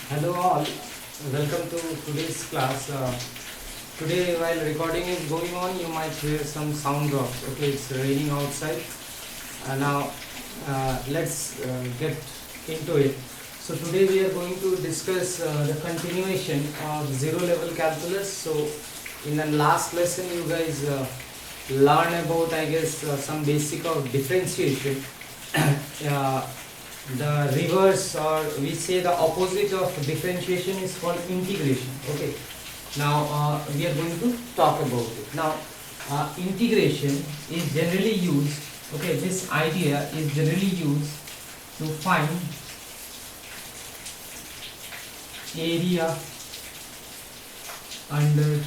Hello all, welcome to today's class. Today while recording is going on, you might hear some sound drops. Okay, it's raining outside. Now let's get into it. So today we are going to discuss the continuation of zero level calculus. So in the last lesson you guys learn about, I guess, some basic of differentiation. uh, the reverse, or we say the opposite of differentiation, is called integration. Okay, now we are going to talk about it. Now integration is generally used, okay, this idea is generally used to find area under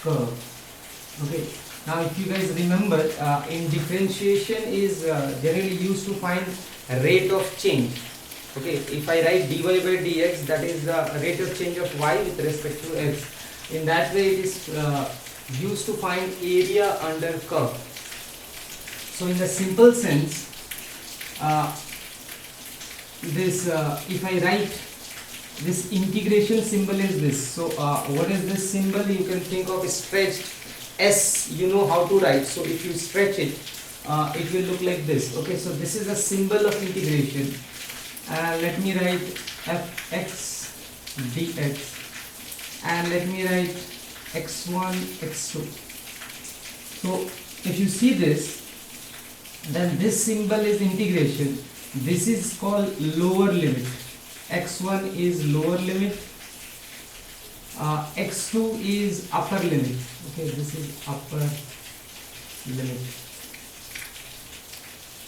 curve. Okay, now if you guys remember, in differentiation is generally used to find rate of change. Okay, if I write dy by dx, that is the rate of change of y with respect to x. In that way it is used to find area under curve. So in the simple sense, if I write this integration symbol is this. So what is this symbol? You can think of a stretched S. You know how to write. So if you stretch it, it will look like this. Okay, so this is a symbol of integration. Let me write fx dx, and let me write x1 x2. So if you see this, then this symbol is integration. This is called lower limit. X1 is lower limit, x2 is upper limit. Okay, this is upper limit.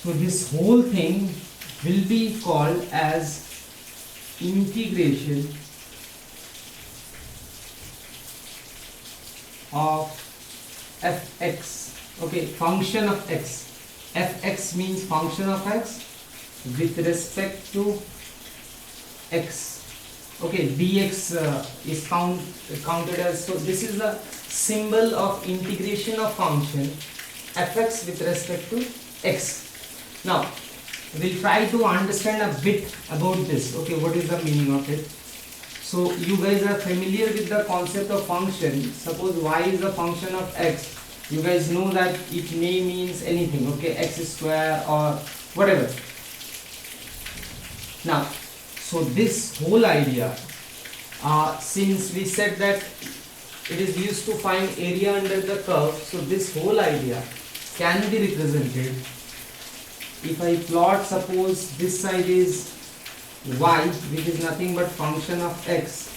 So this whole thing will be called as integration of fx. Okay, function of x. Fx means function of x with respect to x. Okay, dx is counted as, so this is the symbol of integration of function fx with respect to x. Now we'll try to understand a bit about this. Okay, what is the meaning of it? So you guys are familiar with the concept of function. Suppose y is the function of x, you guys know that it may means anything. Okay, x square or whatever. Now, so this whole idea, since we said that it is used to find area under the curve, so this whole idea can be represented. If I plot, suppose this side is y, which is nothing but function of x,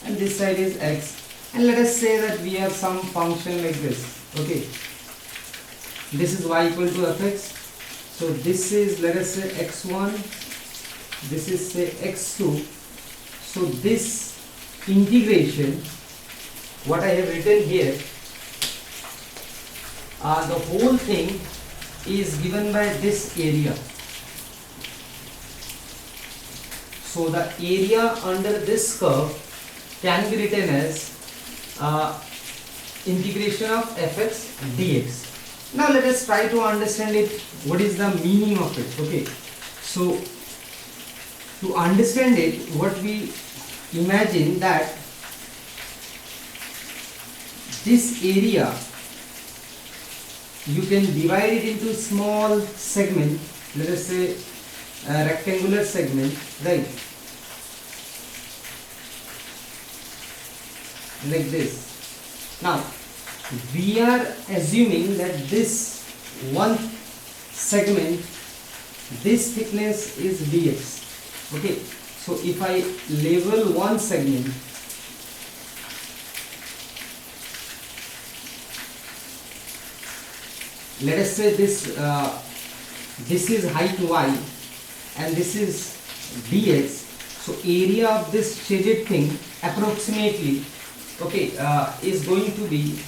and this side is x, and let us say that we have some function like this. Okay, this is y equal to fx. So this is, let us say, x1, this is say x2. So this integration, what I have written here, the whole thing is given by this area. So the area under this curve can be written as integration of fx dx. Now let us try to understand it. What is the meaning of it? Okay, so to understand it, what we imagine that this area, you can divide it into small segment, let us say a rectangular segment, right, like this. Now we are assuming that this one segment, this thickness is dx. Okay, so if I label one segment, let us say this is height y and this is dx. So area of this shaded thing approximately, okay, is going to be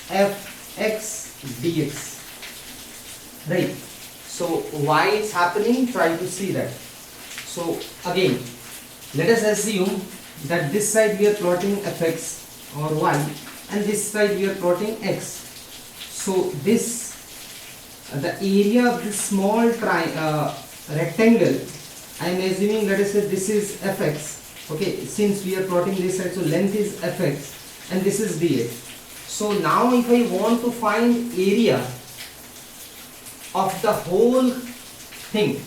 fx dx, right? So why it's happening, try to see that. So again, let us assume that this side we are plotting fx or y, and this side we are plotting x. So this the area of this small rectangle I am assuming, let us say this is fx. Okay, since we are plotting this side, so length is fx and this is dx. So now if I want to find area of the whole thing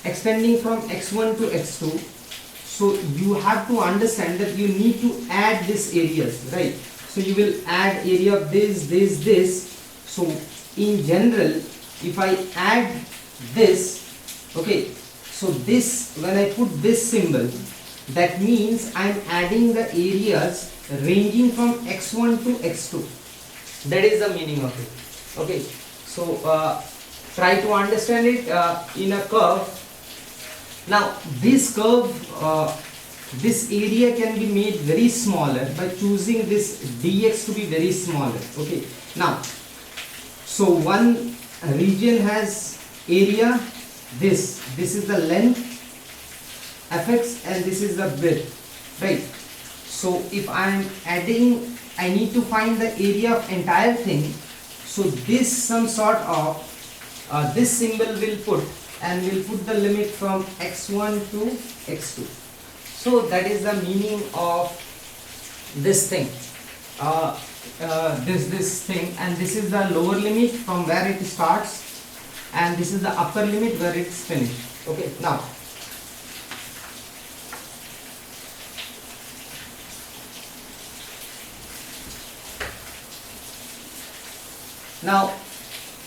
extending from x1 to x2, so you have to understand that you need to add these areas, right? So you will add area of this. So in general, if I add this, okay, so this, when I put this symbol, that means I am adding the areas ranging from x1 to x2. That is the meaning of it. Okay, so try to understand it in a curve. Now this curve, this area can be made very smaller by choosing this dx to be very smaller. Okay, now so one region has area, this is the length fx and this is the width, right? So if I am adding, I need to find the area of entire thing. So this some sort of this symbol will put, and will put the limit from x1 to x2. So that is the meaning of this thing, this thing, and this is the lower limit from where it starts, and this is the upper limit where it's finished. Okay, now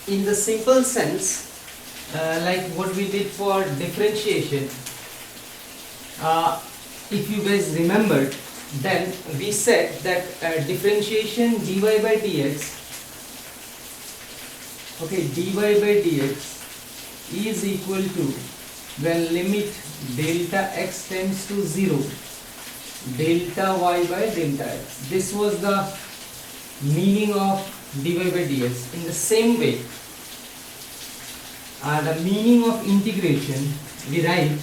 in the simple sense, like what we did for differentiation, if you guys remembered, then we said that differentiation dy by dx, okay, dy by dx is equal to, when limit delta x tends to 0, delta y by delta x. This was the meaning of dy by dx. In the same way, the meaning of integration we write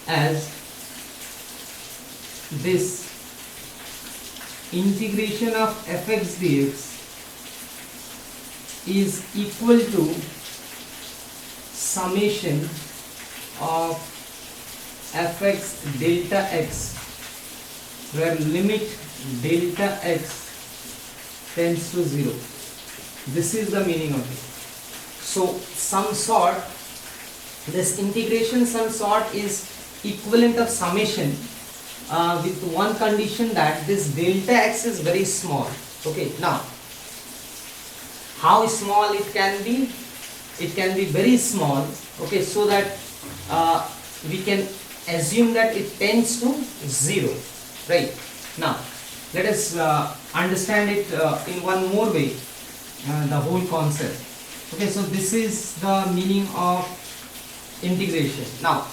as this: integration of fx dx is equal to summation of fx delta x, where limit delta x tends to 0. This is the meaning of it. So some sort, this integration some sort is equivalent of summation, with one condition, that this delta x is very small. Okay, now how small it can be? It can be very small. Okay, so that we can assume that it tends to 0, right? Now let us understand it in one more way, the whole concept. Okay, so this is the meaning of integration. Now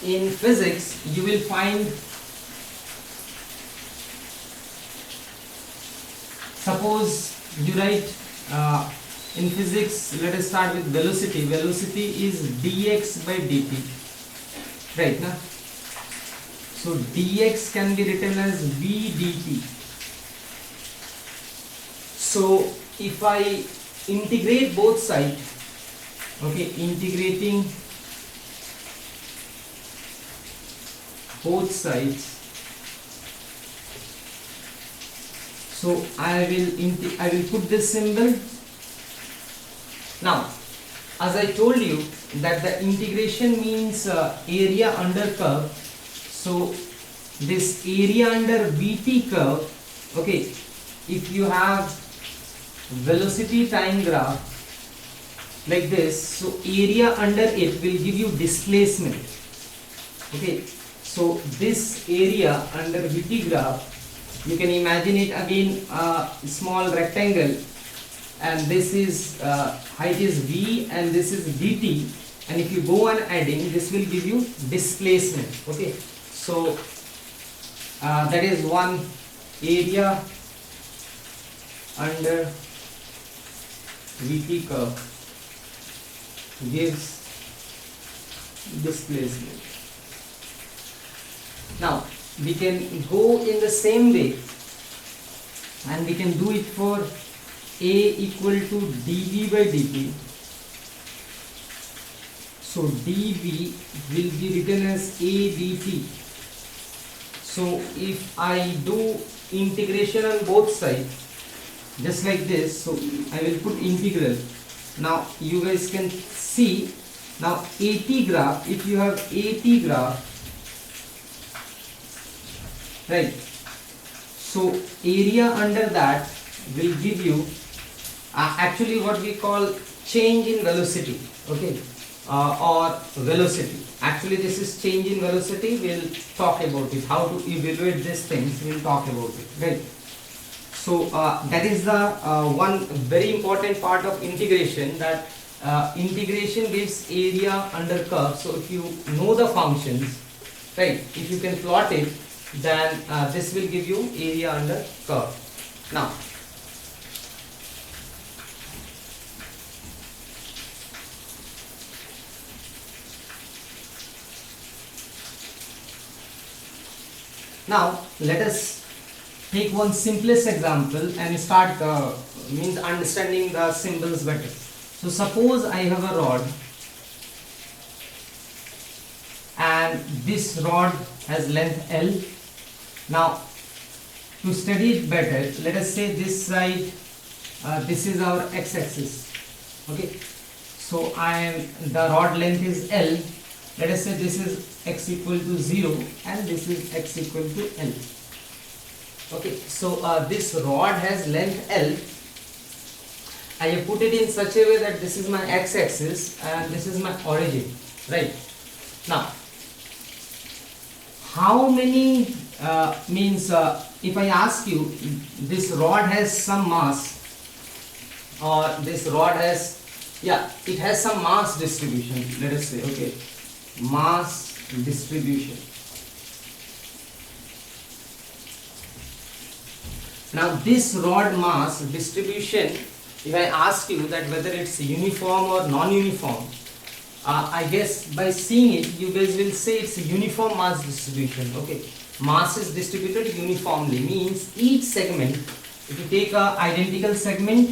in physics you will find, suppose you write in physics, let us start with velocity. Velocity is dx by dt, right? Now, so dx can be written as v dt. So if I integrate both sides, okay, integrating both sides, so I will put this symbol. Now as I told you that the integration means area under curve, so this area under vt curve, okay, if you have velocity time graph like this, so area under it will give you displacement. Okay, so this area under vt graph, you can imagine it again a small rectangle, and this is height is v and this is dt, and if you go on adding, this will give you displacement. Okay, so that is one area under vt curve gives displacement. Now we can go in the same way, and we can do it for a equal to dv by dt. So dV will be written as a dt. So if I do integration on both sides, just like this, so I will put integral. Now you guys can see, now AT graph, if you have AT graph, right, so area under that will give you actually what we call change in velocity, okay, or velocity. Actually this is change in velocity. We'll talk about it, how to evaluate these things, we'll talk about it, right. So that is the one very important part of integration, that integration gives area under curve. So if you know the functions, right, if you can plot it, then this will give you area under curve. Now let us take one simplest example and start means understanding the symbols better. So suppose I have a rod, and this rod has length L. Now to study it better, let us say this side, this is our x-axis, okay. So the rod length is L. Let us say this is x equal to 0 and this is x equal to L. Okay, so this rod has length L. I have put it in such a way that this is my x-axis and this is my origin, right. Now how many means if I ask you, this rod has some mass, or this rod has, yeah, it has some mass distribution, let us say, okay, mass distribution. Now this rod mass distribution, if I ask you that whether it's uniform or non-uniform, I guess by seeing it you guys will say it's a uniform mass distribution, okay. Mass is distributed uniformly, means each segment, if you take a identical segment,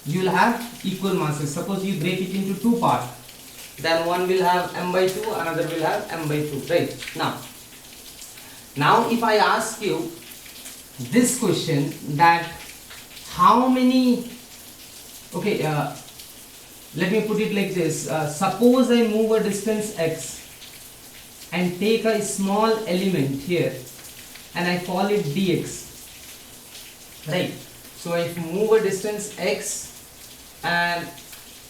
you will have equal masses. Suppose you break it into two parts, then one will have m/2, another will have m/2, right. Now if I ask you this question, that how many, okay, let me put it like this, suppose I move a distance x and take a small element here and I call it dx, right. So I move a distance x and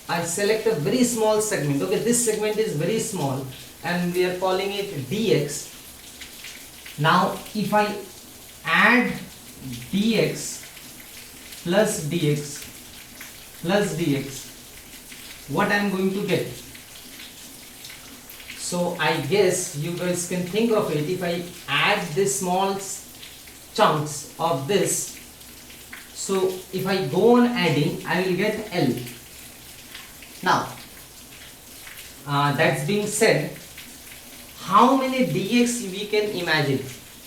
I select a very small segment, okay, this segment is very small and we are calling it dx. Now if I add dx plus dx plus dx, what I am going to get? So I guess you guys can think of it, if I add this small chunks of this, so if I go on adding, I will get L. Now that's being said, how many dx we can imagine?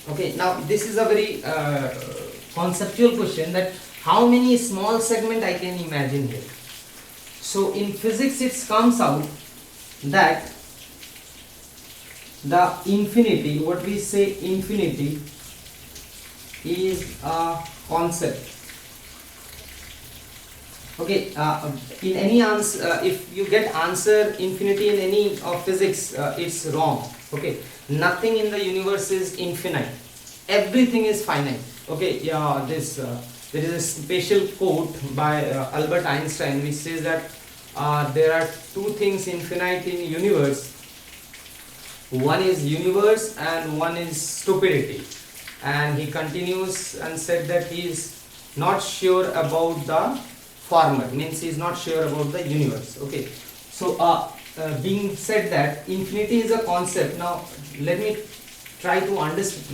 Okay, now this is a very conceptual question, that how many small segment I can imagine here. So in physics it comes out that the infinity, what we say infinity, is a concept. Okay, in any answer, if you get answer infinity in any of physics, it's wrong. Okay, nothing in the universe is infinite, everything is finite. Okay, yeah, this there is a special quote by Albert Einstein which says that there are two things infinite in universe. One is universe and one is stupidity. And he continues and said that he is not sure about the former, means he is not sure about the universe. Okay, so being said that infinity is a concept, now let me try to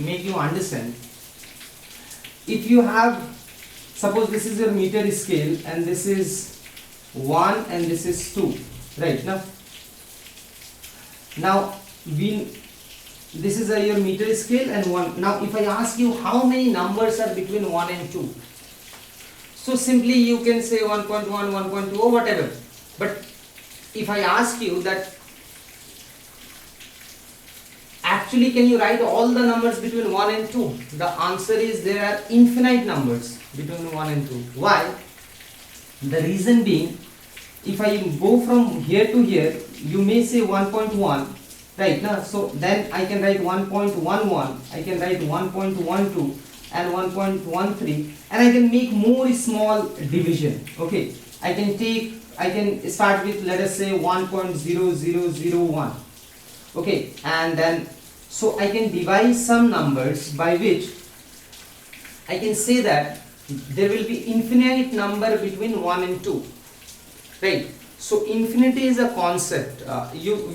make you understand. If you have, suppose this is your meter scale and this is 1 and this is 2, right. Now this is your meter scale and 1. Now if I ask you how many numbers are between 1 and 2, so simply you can say 1.1, 1.2 or whatever. But if I ask you that actually, can you write all the numbers between 1 and 2? The answer is there are infinite numbers between 1 and 2. Why? The reason being, if I go from here to here, you may say 1.1, right? Now, so then I can write 1.11, I can write 1.12 and 1.13, and I can make more small division. Okay, I can start with, let us say, 1.0001. Okay, and then so I can devise some numbers by which I can say that there will be infinite number between 1 and 2, right? So infinity is a concept,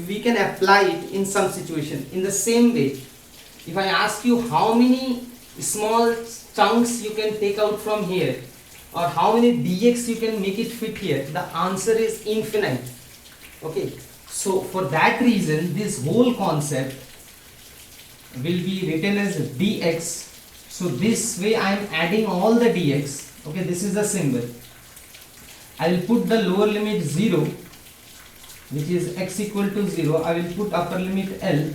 we can apply it in some situation. In the same way, if I ask you how many small chunks you can take out from here, or how many dx you can make it fit here, the answer is infinite. Okay, so for that reason this whole concept will be written as dx. So this way I am adding all the dx. Okay, this is the symbol. I will put the lower limit 0, which is x equal to 0. I will put upper limit L,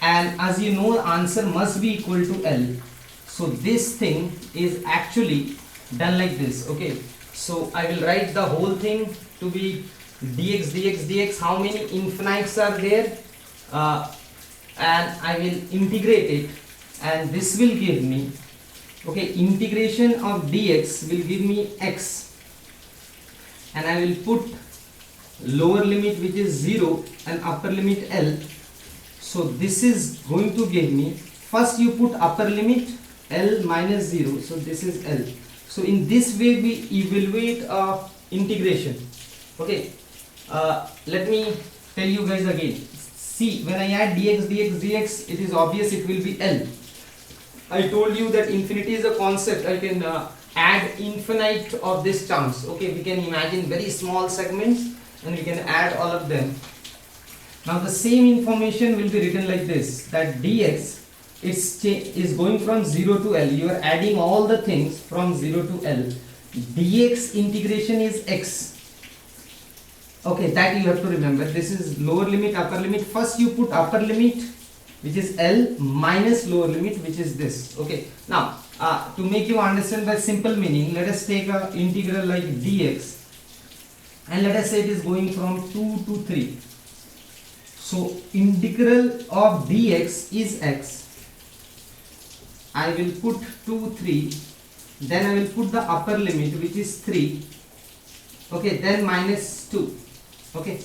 and as you know, answer must be equal to L. So this thing is actually done like this. Okay, so I will write the whole thing to be dx dx dx. How many infinites are there? And I will integrate it, and this will give me, okay, integration of dx will give me x, and I will put lower limit which is 0 and upper limit L. So this is going to give me, first you put upper limit L minus 0, so this is L. So in this way we evaluate integration. Okay, let me tell you guys again. See, when I add dx dx dx, it is obvious it will be L. I told you that infinity is a concept. I can add infinite of these chunks. Okay, we can imagine very small segments and we can add all of them. Now the same information will be written like this, that dx is going from 0 to L. You are adding all the things from 0 to L. Dx integration is x. Okay, that you have to remember. This is lower limit, upper limit. First you put upper limit, which is L, minus lower limit, which is this. Okay, now to make you understand by simple meaning, let us take a integral like dx, and let us say it is going from 2 to 3. So integral of dx is x. I will put 2, 3, then I will put the upper limit, which is 3. Okay, then minus 2. Okay,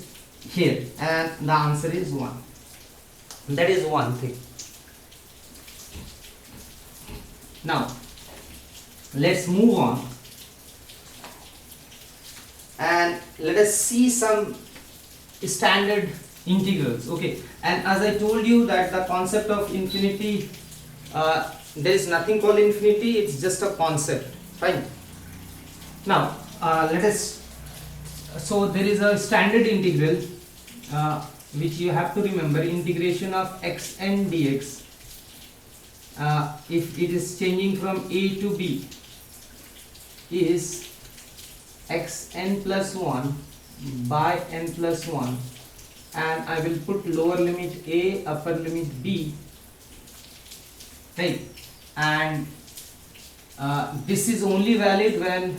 here, and the answer is 1. That is one thing. Now let's move on and let us see some standard integrals. Okay, and as I told you that the concept of infinity, there is nothing called infinity, it's just a concept. Fine. Now let us, so there is a standard integral which you have to remember, integration of x n dx. If it is changing from a to b, is x n plus 1 by n plus 1, and I will put lower limit a, upper limit b, right? And this is only valid when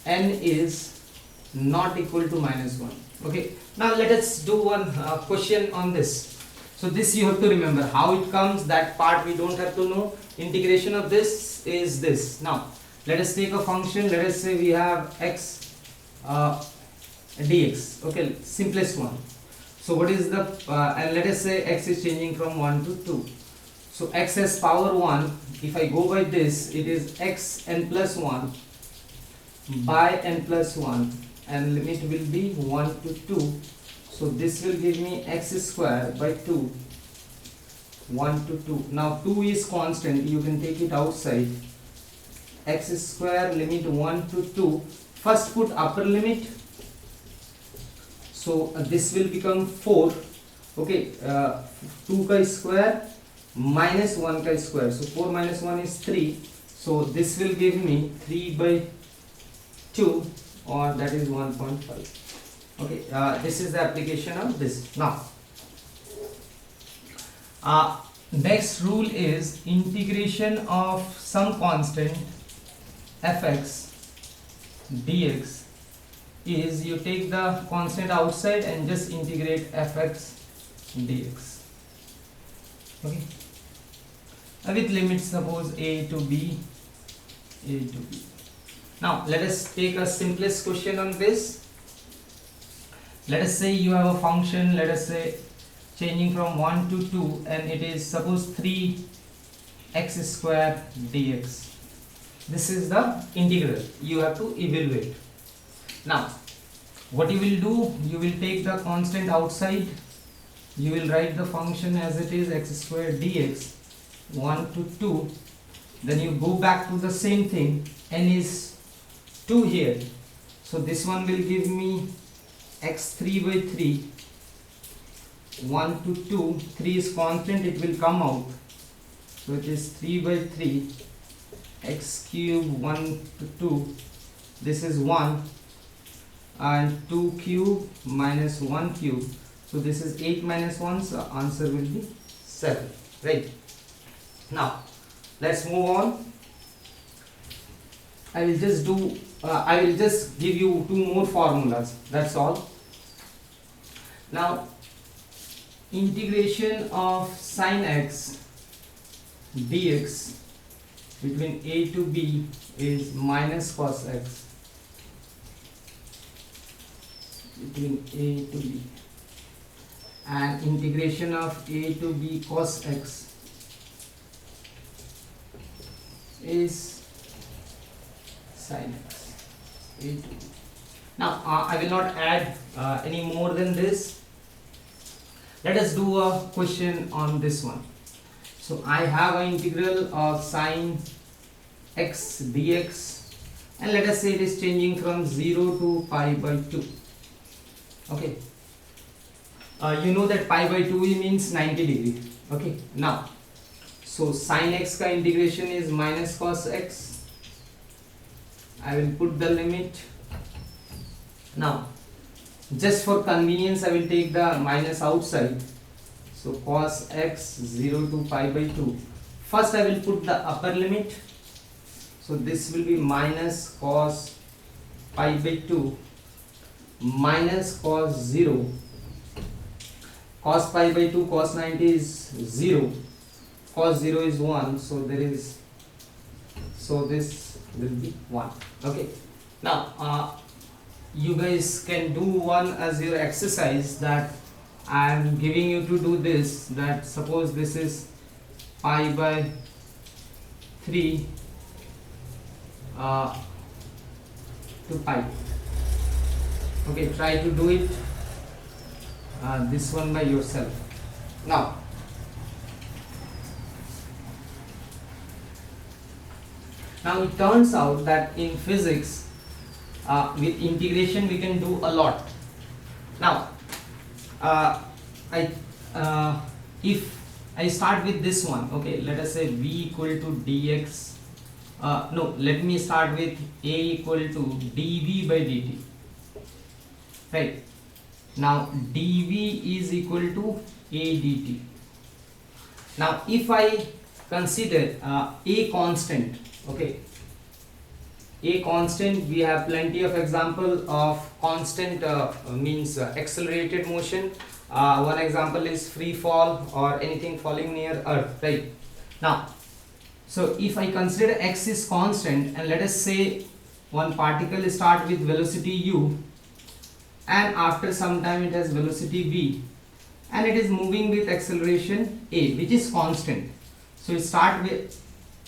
n is not equal to minus 1. Okay, now let us do one question on this. So this you have to remember. How it comes, that part we don't have to know. Integration of this is this. Now let us take a function. Let us say we have x dx. Okay, simplest one. So what is the and let us say x is changing from 1 to 2. So x has power 1. If I go by this, it is x n plus 1 by n plus 1, and limit will be 1 to 2. So this will give me x square by 2, 1 to 2. Now 2 is constant, you can take it outside. X square limit 1 to 2. First put upper limit. So this will become 4. Okay, 2 chi square minus 1 chi square. So 4 minus 1 is 3. So this will give me 3 by 2, or that is 1.5. Okay, this is the application of this. Now next rule is integration of some constant fx dx is you take the constant outside and just integrate fx dx. Okay, with limits suppose a to b, a to b. Now let us take a simplest question on this. Let us say you have a function, let us say changing from 1 to 2, and it is suppose 3x square dx. This is the integral you have to evaluate. Now what you will do, you will take the constant outside, you will write the function as it is x square dx 1 to 2, then you go back to the same thing, n is 2 here, so this one will give me x3 by 3, 1 to 2, 3 is constant, it will come out, so it is 3 by 3, x cube 1 to 2, this is 1, and 2 cube minus 1 cube, so this is 8 minus 1, so answer will be 7, right? Now let's move on. I will just give you 2 more formulas, that's all. Now integration of sin x dx between a to b is minus cos x between a to b, and integration of a to b cos x is sin x a to b. Now I will not add any more than this. Let us do a question on this one. So I have an integral of sin x dx, and let us say it is changing from 0 to pi by 2. Okay, you know that pi by 2 means 90 degree. Okay, now so sin x ka integration is minus cos x. I will put the limit. Now just for convenience I will take the minus outside, so cos x 0 to pi by 2. First I will put the upper limit, so this will be minus cos pi by 2 minus cos 0, cos pi by 2, cos 90 is 0, cos 0 is 1, so there is, so this will be 1. Okay, now you guys can do one as your exercise, that I am giving you to do this, that suppose this is pi by 3 to pi. Okay, try to do it this one by yourself. Now it turns out that in physics with integration we can do a lot. Now if I start with this one, okay, let us say v equal to dx, no, let me start with a equal to dv by dt, right? Now dv is equal to a dt. Now if I consider a constant, okay, a constant, we have plenty of example of constant means accelerated motion. One example is free fall or anything falling near earth, right? Now so if I consider x is constant, and let us say one particle start with velocity u, and after some time it has velocity v, and it is moving with acceleration a, which is constant. So it start with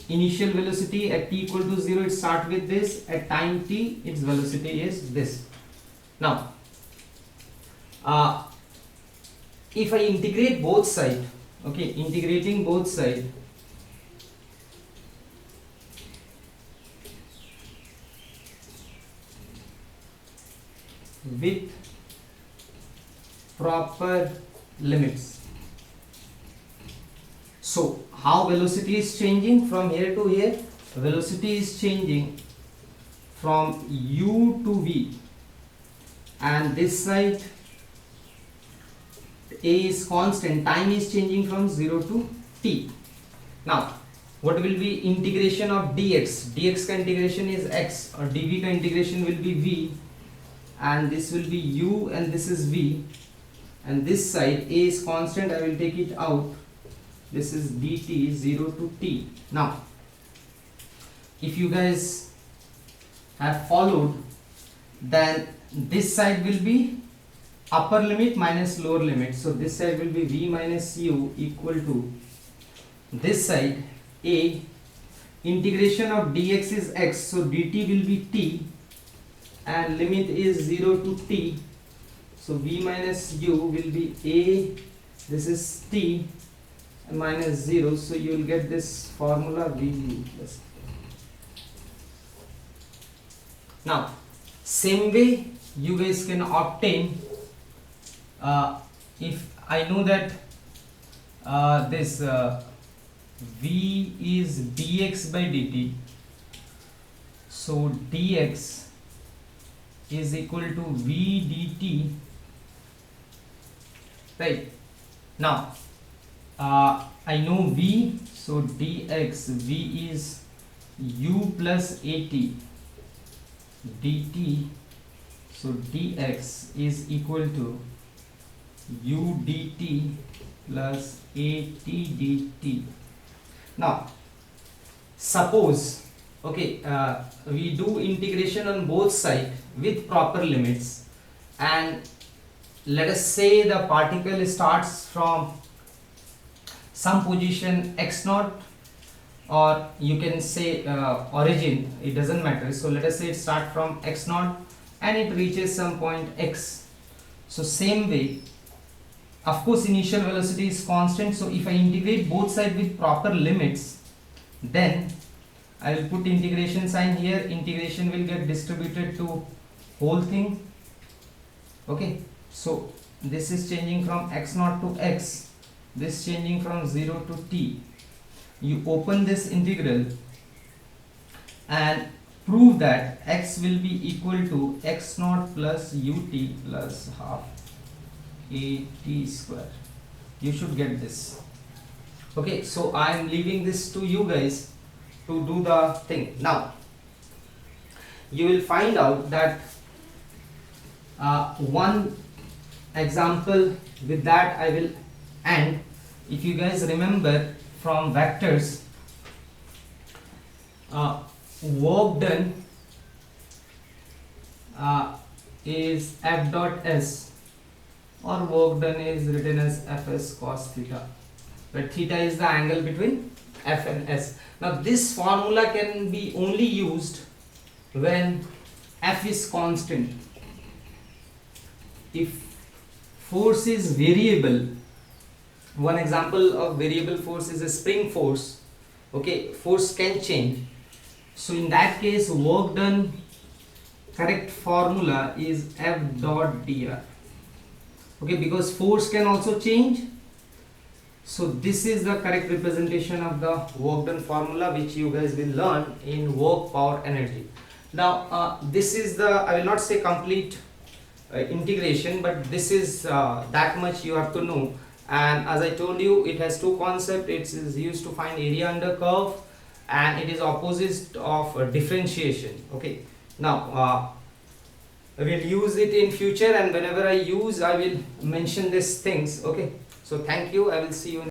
initial velocity at t equal to 0, it start with this, at time t its velocity is this. Now if I integrate both sides, okay, integrating both sides, with proper limits. So how velocity is changing from here to here? Velocity is changing from u to v, and this side a is constant, time is changing from 0 to t. Now what will be integration of dx? Dx ka integration is x, or dv ka integration will be v, and this will be u and this is v, and this side a is constant, I will take it out. This is dt 0 to t. Now if you guys have followed, then this side will be upper limit minus lower limit, so this side will be v minus u equal to this side a. Integration of dx is x, so dt will be t, and limit is 0 to t, so v minus u will be a, this is t, minus 0, so you will get this formula vu plus. Now same way you guys can obtain, if I know that this v is dx by dt, so dx is equal to v dt, right? Now I know v, so dx, v is u plus at dt, so dx is equal to u dt plus at dt. Now suppose, okay, we do integration on both sides with proper limits, and let us say the particle starts from some position x naught, or you can say origin, it doesn't matter. So let us say it start from x naught and it reaches some point x. So same way, of course initial velocity is constant, so if I integrate both sides with proper limits, then I will put integration sign here, integration will get distributed to whole thing. Okay, so this is changing from x naught to x, this changing from 0 to t. You open this integral and prove that x will be equal to x naught plus ut plus half at square. You should get this. Okay, so I am leaving this to you guys to do the thing. Now you will find out that one example, with that I will end. If you guys remember from vectors, work done is f dot s, or work done is written as fs cos theta, but theta is the angle between f and s. Now this formula can be only used when f is constant. If force is variable, one example of variable force is a spring force. Okay, force can change, so in that case work done, correct formula is f dot dr. Okay, because force can also change, so this is the correct representation of the work done formula, which you guys will learn in work power energy. Now this is the, I will not say complete integration, but this is that much you have to know. And as I told you, it has two concepts. It is used to find area under curve, and it is opposite of differentiation. Okay, now I will use it in future, and whenever I use, I will mention these things. Okay, so thank you. I will see you in